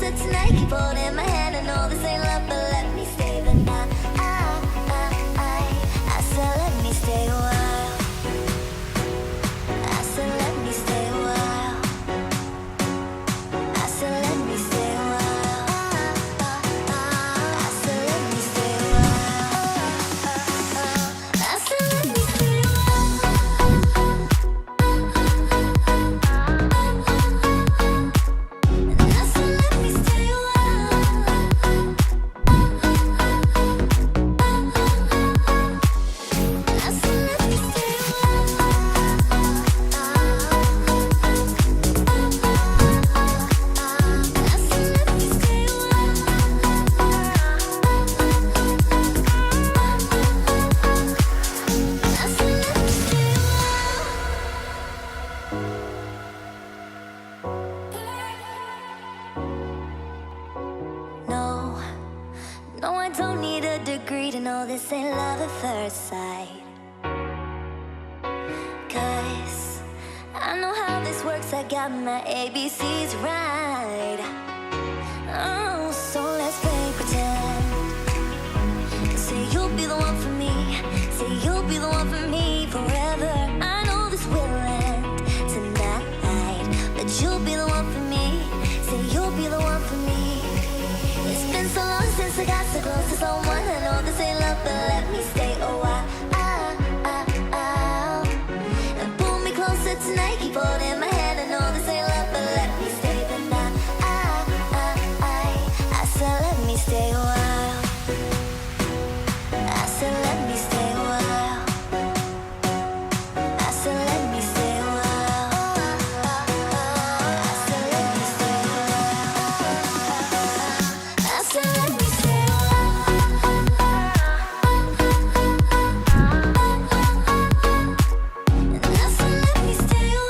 closer tonight. Keep holding my hand. I know this ain't love, but let me stay the night. I said let me stay a while. I said let me stay a while. I said let me stay a while. I said let me stay a while. I said let me stay a while. And I said let me stay a No, no, I don't need a degree to know this ain't love at first sight. 'Cause I know how this works, I got my ABCs right. Oh, so let's play pretend. Say you'll be the one for me. Say you'll be the one for me forever. I know this will end tonight, but you'll be the one for me. Say you'll be the one for me. It's been so long since I got so close to someone. I know this ain't love, but let me stay a while. And pull me closer tonight. Keep holding my hand. I know this ain't love, but let me stay the night. I said let me stay a while. I said let me stay a while. I said let me stay a while. I said let me stay a while. I said let me stay a while. And I said let me stay a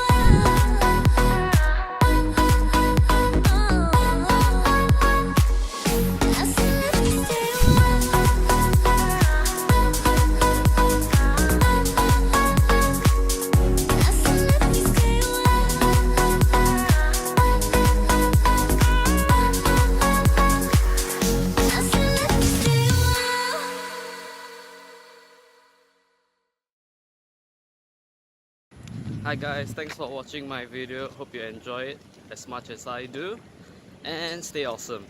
Hi guys, thanks for watching my video. Hope you enjoy it as much as I do, and stay awesome.